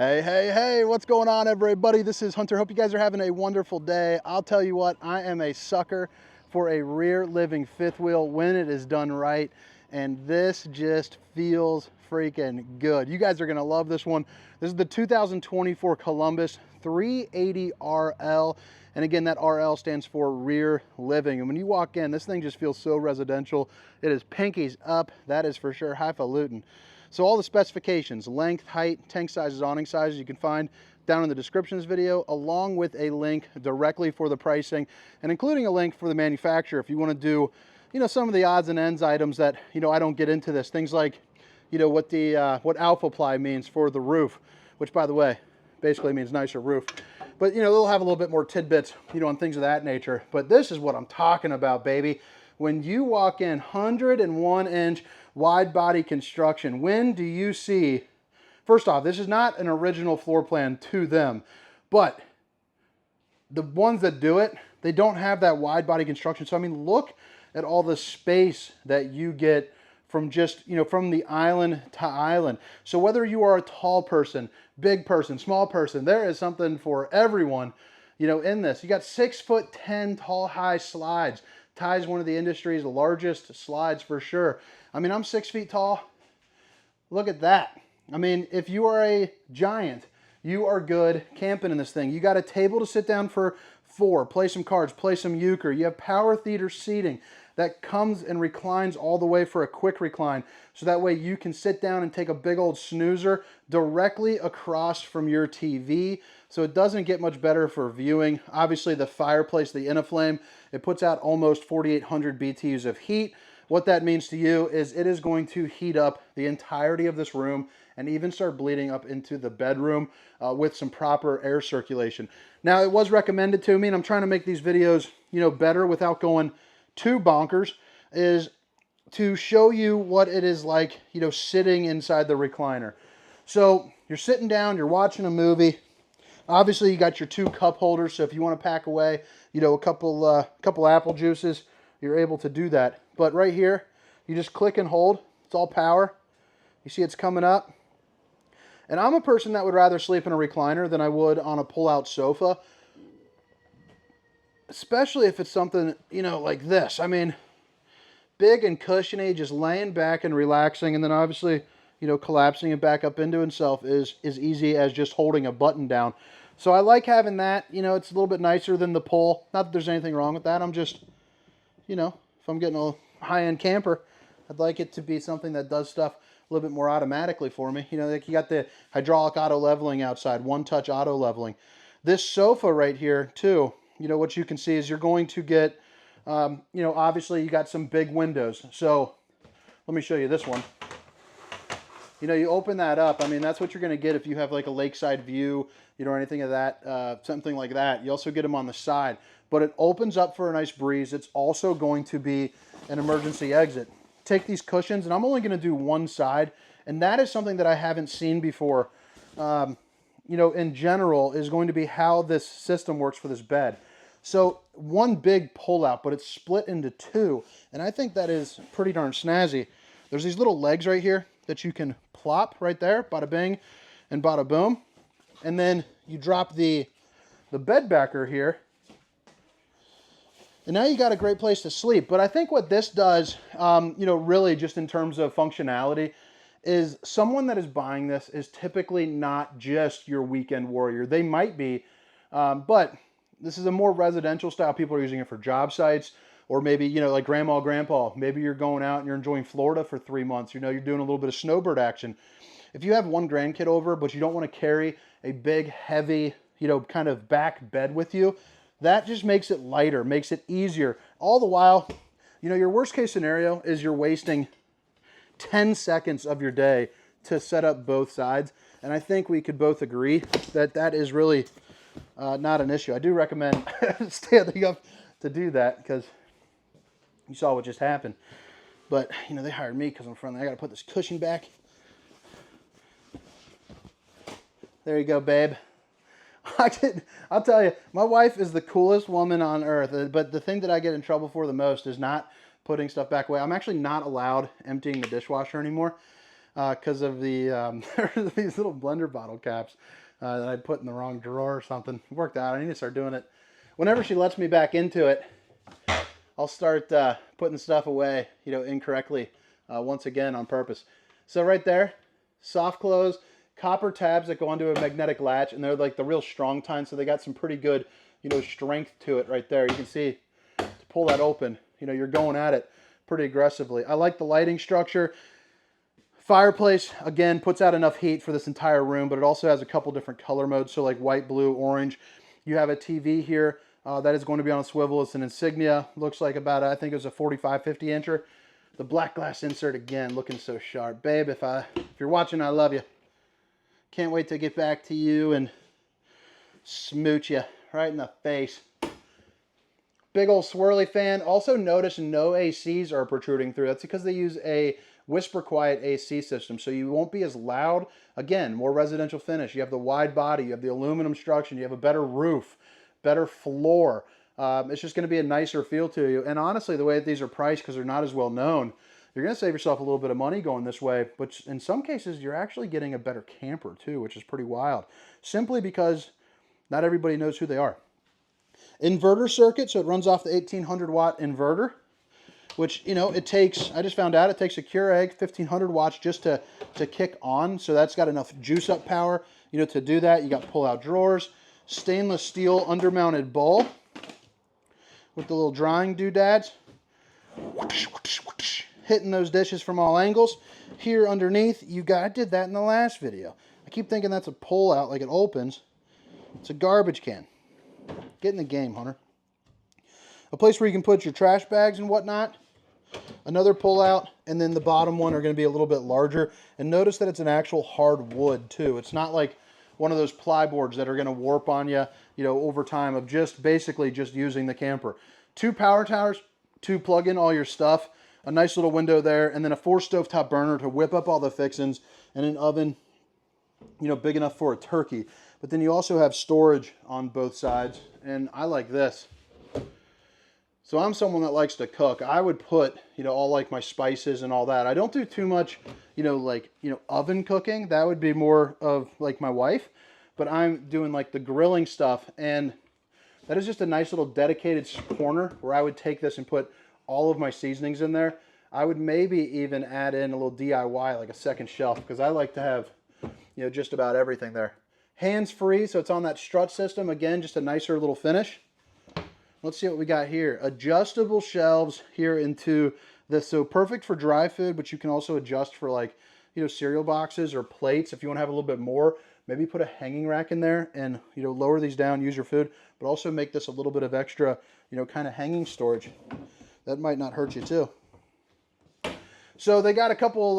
Hey, what's going on, everybody? This is Hunter. Hope you guys are having a wonderful day. I'll tell you what, I am a sucker for a rear living fifth wheel when it is done right, and this just feels freaking good. You guys are gonna love this one. This is the 2024 Columbus 380 RL, and again, that RL stands for rear living. And when you walk in, this thing just feels so residential. It is pinkies up, that is for sure, highfalutin. So all the specifications, length, height, tank sizes, awning sizes, you can find down in the description of this video, along with a link directly for the pricing, and including a link for the manufacturer if you want to do, some of the odds and ends items that, I don't get into this. Things like, what alpha ply means for the roof, which, by the way, basically means nicer roof. But, they'll have a little bit more tidbits, on things of that nature. But this is what I'm talking about, baby. When you walk in, 101-inch wide body construction, when do you see, first off, this is not an original floor plan to them, but the ones that do it, they don't have that wide body construction. So, I mean, look at all the space that you get from just, from the island to island. So whether you are a tall person, big person, small person, there is something for everyone, in this. You got 6'10" tall, high slides. Ties one of the industry's largest slides for sure. I mean, I'm 6 feet tall. Look at that. I mean, if you are a giant, you are good camping in this thing. You got a table to sit down for 4, play some cards, play some euchre. You have power theater seating that comes and reclines all the way for a quick recline. So that way you can sit down and take a big old snoozer directly across from your TV. So it doesn't get much better for viewing. Obviously the fireplace, the Innaflame, it puts out almost 4,800 BTUs of heat. What that means to you is it is going to heat up the entirety of this room and even start bleeding up into the bedroom with some proper air circulation. Now, it was recommended to me, and I'm trying to make these videos, better without going too bonkers, is to show you what it is like, sitting inside the recliner. So you're sitting down, you're watching a movie. Obviously, you got your 2 cup holders, so if you want to pack away, a couple apple juices, you're able to do that. But right here, you just click and hold. It's all power. You see it's coming up. And I'm a person that would rather sleep in a recliner than I would on a pull-out sofa, especially if it's something, like this. I mean, big and cushiony, just laying back and relaxing, and then obviously, collapsing it back up into itself is easy as just holding a button down. So I like having that. It's a little bit nicer than the pull. Not that there's anything wrong with that. I'm just, if I'm getting a high-end camper, I'd like it to be something that does stuff a little bit more automatically for me. Like you got the hydraulic auto leveling outside, one-touch auto leveling. This sofa right here, too, what you can see is you're going to get, obviously you got some big windows. So let me show you this one. You open that up. I mean, that's what you're going to get if you have like a lakeside view, or anything of that, something like that. You also get them on the side, but it opens up for a nice breeze. It's also going to be an emergency exit. Take these cushions, and I'm only going to do one side, and that is something that I haven't seen before, in general, is going to be how this system works for this bed. So one big pull-out, but it's split into 2, and I think that is pretty darn snazzy. There's these little legs right here that you can plop right there, bada bing and bada boom. And then you drop the bed backer here. And now you got a great place to sleep. But I think what this does, really just in terms of functionality, is someone that is buying this is typically not just your weekend warrior. They might be, but this is a more residential style. People are using it for job sites, or maybe, like grandma, grandpa, maybe you're going out and you're enjoying Florida for 3 months. You're doing a little bit of snowbird action. If you have one grandkid over, but you don't want to carry a big, heavy, kind of back bed with you, that just makes it lighter, makes it easier. All the while, your worst case scenario is you're wasting 10 seconds of your day to set up both sides. And I think we could both agree that that is really not an issue. I do recommend standing up to do that, because you saw what just happened. But, they hired me because I'm friendly. I got to put this cushion back. There you go, babe. I'll tell you, my wife is the coolest woman on earth, but the thing that I get in trouble for the most is not putting stuff back away. I'm actually not allowed emptying the dishwasher anymore. because of the these little blender bottle caps that I put in the wrong drawer or something. It worked out. I need to start doing it. Whenever she lets me back into it, I'll start putting stuff away, incorrectly once again on purpose. So right there, soft close, copper tabs that go onto a magnetic latch, and they're like the real strong kind, so they got some pretty good, strength to it right there. You can see to pull that open, you're going at it pretty aggressively. I like the lighting structure. Fireplace, again, puts out enough heat for this entire room, but it also has a couple different color modes, so like white, blue, orange. You have a TV here that is going to be on a swivel. It's an Insignia. Looks like about, I think it was a 45, 50 incher. The black glass insert, again, looking so sharp. Babe, if you're watching, I love you. Can't wait to get back to you and smooch you right in the face. Big old swirly fan. Also notice no ACs are protruding through. That's because they use a whisper quiet AC system, so you won't be as loud. Again, more residential finish. You have the wide body, you have the aluminum structure, you have a better roof, better floor. It's just going to be a nicer feel to you. And honestly, the way that these are priced, because they're not as well known, you're going to save yourself a little bit of money going this way. But in some cases, you're actually getting a better camper too, which is pretty wild. Simply because not everybody knows who they are. Inverter circuit, so it runs off the 1800 watt inverter, which, it takes, I just found out it takes a Keurig 1500 watts just to kick on. So that's got enough juice up power, to do that. You got pull out drawers, stainless steel undermounted bowl with the little drying doodads, hitting those dishes from all angles. Here underneath, I did that in the last video. I keep thinking that's a pull out, like it opens. It's a garbage can. Get in the game, Hunter. A place where you can put your trash bags and whatnot. Another pull out, and then the bottom one are going to be a little bit larger. And notice that it's an actual hard wood too. It's not like one of those ply boards that are going to warp on you, over time of basically just using the camper. 2 power towers to plug in all your stuff. A nice little window there, and then a 4 stovetop burner to whip up all the fixings, and an oven, big enough for a turkey. But then you also have storage on both sides, and I like this. So I'm someone that likes to cook. I would put, all like my spices and all that. I don't do too much, oven cooking. That would be more of like my wife. But I'm doing like the grilling stuff, and that is just a nice little dedicated corner where I would take this and put all of my seasonings in there. I would maybe even add in a little DIY, like a second shelf, because I like to have, just about everything there. Hands-free, so it's on that strut system. Again, just a nicer little finish. Let's see what we got here. Adjustable shelves here into this. So perfect for dry food, but you can also adjust for like, cereal boxes or plates. If you want to have a little bit more, maybe put a hanging rack in there and, lower these down, use your food, but also make this a little bit of extra, kind of hanging storage. That might not hurt you too. So they got a couple,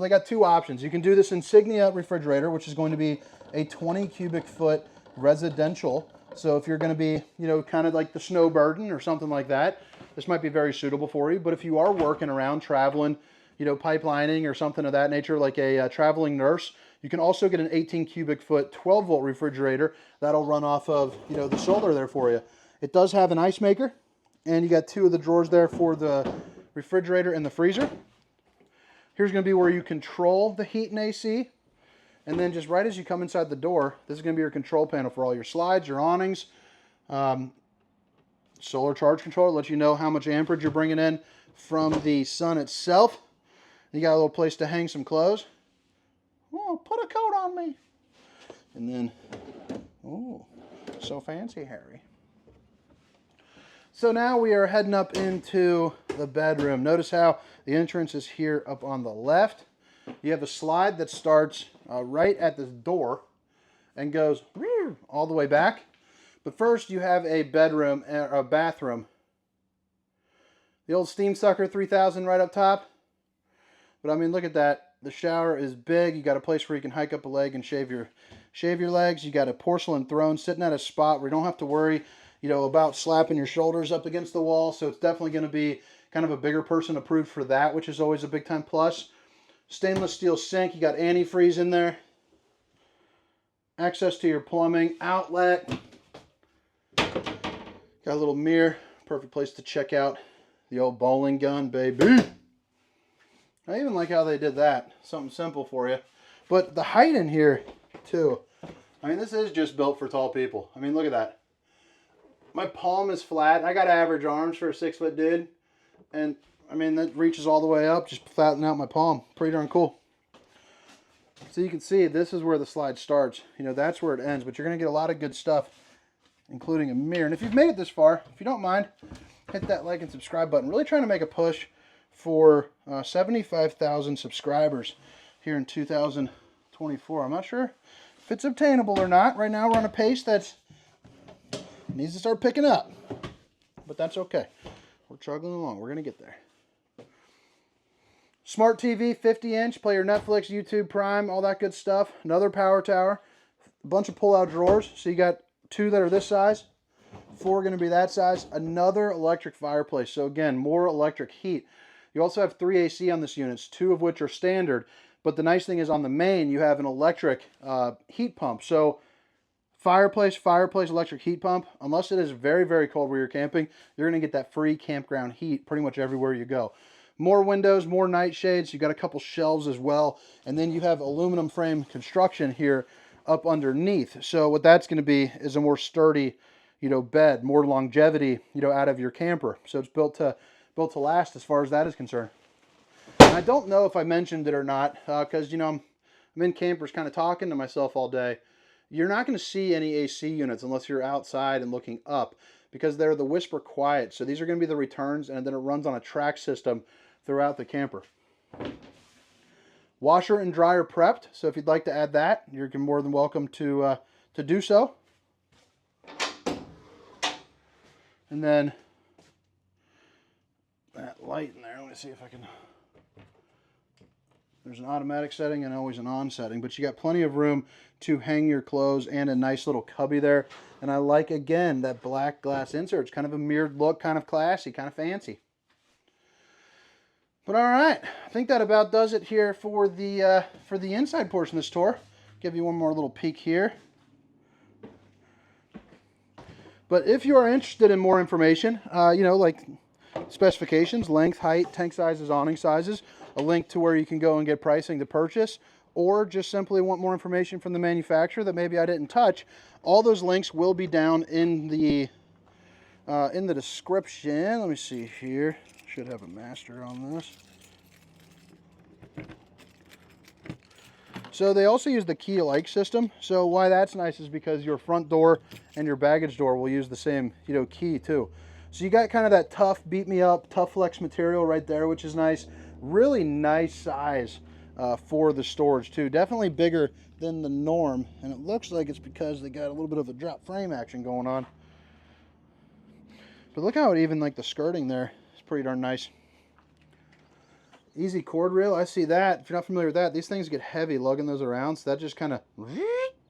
they got 2 options. You can do this Insignia refrigerator, which is going to be a 20 cubic foot residential. So if you're going to be, kind of like the snow burden or something like that, this might be very suitable for you. But if you are working around, traveling, pipelining or something of that nature, like a traveling nurse, you can also get an 18 cubic foot 12 volt refrigerator that'll run off of, the solar there for you. It does have an ice maker, and you got 2 of the drawers there for the refrigerator and the freezer. Here's going to be where you control the heat and AC. And then just right as you come inside the door, this is going to be your control panel for all your slides, your awnings. Solar charge controller lets you know how much amperage you're bringing in from the sun itself. You got a little place to hang some clothes. Oh, put a coat on me. And then, oh, so fancy, Harry. So now we are heading up into the bedroom. Notice how the entrance is here up on the left. You have a slide that starts right at this door and goes all the way back. But first you have a bedroom, a bathroom. The old steam sucker 3000 right up top. But I mean, look at that. The shower is big. You got a place where you can hike up a leg and shave your legs. You got a porcelain throne sitting at a spot where you don't have to worry, about slapping your shoulders up against the wall. So it's definitely going to be kind of a bigger person approved for that, which is always a big time plus. Stainless steel sink. You got antifreeze in there. Access to your plumbing outlet. Got a little mirror. Perfect place to check out the old bowling gun, baby. I even like how they did that. Something simple for you. But the height in here, too. I mean, this is just built for tall people. I mean, look at that. My palm is flat. I got average arms for a 6-foot dude. And, I mean, that reaches all the way up, just flattening out my palm. Pretty darn cool. So you can see, this is where the slide starts. You know, that's where it ends. But you're going to get a lot of good stuff, including a mirror. And if you've made it this far, if you don't mind, hit that like and subscribe button. Really trying to make a push for 75,000 subscribers here in 2024. I'm not sure if it's obtainable or not. Right now we're on a pace that needs to start picking up. But that's okay. We're chugging along. We're going to get there. Smart TV, 50-inch. Play your Netflix, YouTube, Prime, all that good stuff. Another power tower. A bunch of pull-out drawers. So you got 2 that are this size. 4 going to be that size. Another electric fireplace. So again, more electric heat. You also have 3 AC on this unit, 2 of which are standard. But the nice thing is on the main, you have an electric heat pump. So fireplace, electric heat pump. Unless it is very, very cold where you're camping, you're going to get that free campground heat pretty much everywhere you go. More windows, more nightshades. You got a couple shelves as well. And then you have aluminum frame construction here up underneath. So what that's going to be is a more sturdy, you know, bed, more longevity, you know, out of your camper. So it's built to last as far as that is concerned. And I don't know if I mentioned it or not, because, you know, I'm in campers kind of talking to myself all day. You're not going to see any AC units unless you're outside and looking up, because they're the whisper quiet. So these are going to be the returns, and then it runs on a track system throughout the camper. Washer and dryer prepped. So if you'd like to add that, you're more than welcome to do so. And then that light in there, let me see if I can. There's an automatic setting and always an on setting, but you got plenty of room to hang your clothes and a nice little cubby there. And I like, again, that black glass insert. It's kind of a mirrored look, kind of classy, kind of fancy. But all right, I think that about does it here for the inside portion of this tour. Give you one more little peek here. But if you are interested in more information, you know, like specifications, length, height, tank sizes, awning sizes, a link to where you can go and get pricing to purchase, or just simply want more information from the manufacturer that maybe I didn't touch, all those links will be down in the description. Let me see here. Should have a master on this. So they also use the key alike system. So why that's nice is because your front door and your baggage door will use the same, you know, key too. So you got kind of that tough, beat me up, tough flex material right there, which is nice. Really nice size for the storage too. Definitely bigger than the norm, and it looks like it's because they got a little bit of a drop frame action going on. But look how it even, like, the skirting there is pretty darn nice. Easy cord reel, I see that. If you're not familiar with that, these things get heavy lugging those around, so that just kind of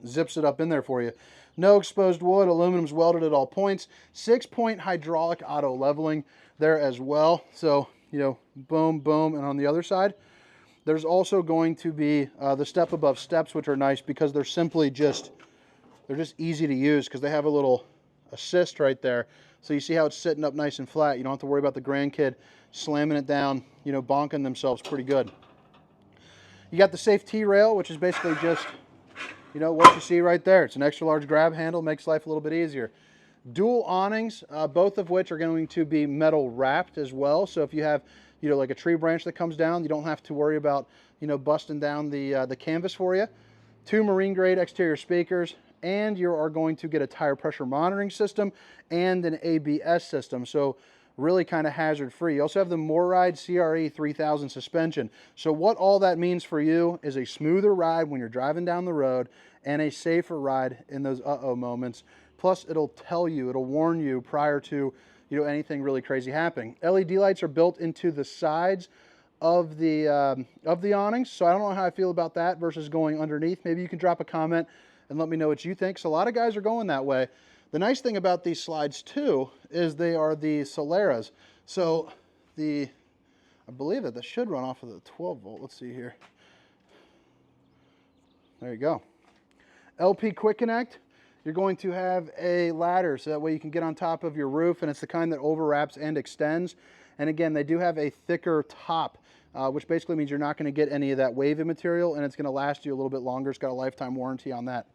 zips it up in there for you. No exposed wood, aluminum's welded at all points. 6-point hydraulic auto leveling there as well. So, you know, boom, boom, and on the other side, there's also going to be the step above steps, which are nice because they're simply just, they're just easy to use because they have a little assist right there. So you see how it's sitting up nice and flat. You don't have to worry about the grandkid slamming it down, you know, bonking themselves pretty good. You got the safe T-rail, which is basically just, you know, what you see right there. It's an extra large grab handle, makes life a little bit easier. Dual awnings, both of which are going to be metal wrapped as well. So if you have, you know, like a tree branch that comes down, you don't have to worry about, you know, busting down the canvas for you. 2 marine grade exterior speakers, and you are going to get a tire pressure monitoring system and an ABS system. So really kind of hazard free. You also have the MORryde CRE 3000 suspension. So what all that means for you is a smoother ride when you're driving down the road and a safer ride in those uh-oh moments. Plus it'll tell you, it'll warn you prior to, you know, anything really crazy happening. LED lights are built into the sides of the awnings. So I don't know how I feel about that versus going underneath. Maybe you can drop a comment and let me know what you think. So a lot of guys are going that way. The nice thing about these slides too is they are the Soleras. So I believe that this should run off of the 12 volt. Let's see here. There you go. LP Quick Connect. You're going to have a ladder so that way you can get on top of your roof, and it's the kind that overwraps and extends. And again, they do have a thicker top which basically means you're not going to get any of that wavy material, and it's going to last you a little bit longer. It's got a lifetime warranty on that.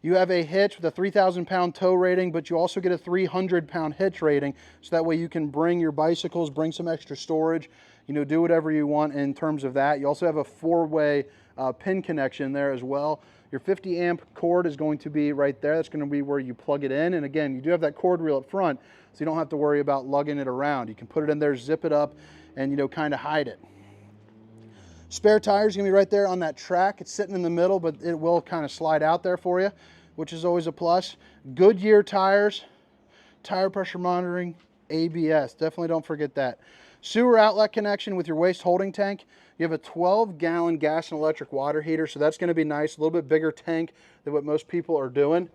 You have a hitch with a 3,000-pound tow rating, but you also get a 300-pound hitch rating, so that way you can bring your bicycles, bring some extra storage, you know, do whatever you want in terms of that. You also have a 4-way pin connection there as well. Your 50 amp cord is going to be right there. That's going to be where you plug it in. And again, you do have that cord reel up front, so you don't have to worry about lugging it around. You can put it in there, zip it up, and, you know, kind of hide it. Spare tires going to be right there on that track. It's sitting in the middle, but it will kind of slide out there for you, which is always a plus. Goodyear tires, tire pressure monitoring, ABS. Definitely don't forget that. Sewer outlet connection with your waste holding tank. You have a 12-gallon gas and electric water heater, so that's going to be nice. A little bit bigger tank than what most people are doing.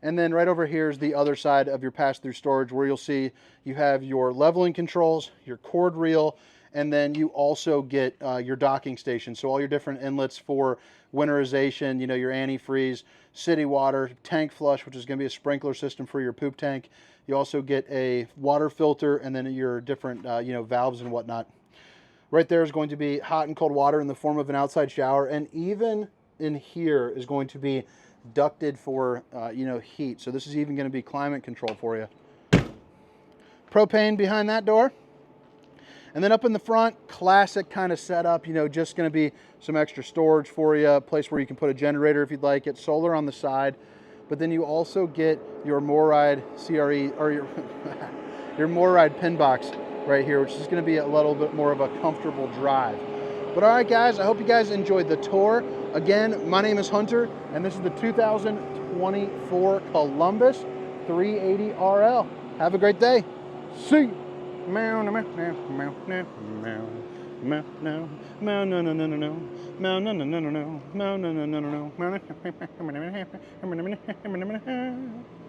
And then right over here is the other side of your pass-through storage, where you'll see you have your leveling controls, your cord reel, and then you also get your docking station. So all your different inlets for winterization, you know, your antifreeze, city water, tank flush, which is going to be a sprinkler system for your poop tank. You also get a water filter, and then your different, you know, valves and whatnot. Right there is going to be hot and cold water in the form of an outside shower, and even in here is going to be ducted for, you know, heat. So this is even going to be climate control for you. Propane behind that door. And then up in the front, classic kind of setup, you know, just going to be some extra storage for you, a place where you can put a generator if you'd like it, solar on the side. But then you also get your MORryde CRE, or your MORryde pin box right here, which is going to be a little bit more of a comfortable drive. But all right, guys, I hope you guys enjoyed the tour. Again, my name is Hunter, and this is the 2024 Columbus 380 RL. Have a great day. See you. Meow, meow, meow, meow, meow, meow, meow, no, no, no, no, no, no, no, no, no, no, no, no, no, no, no, no, no, no, no.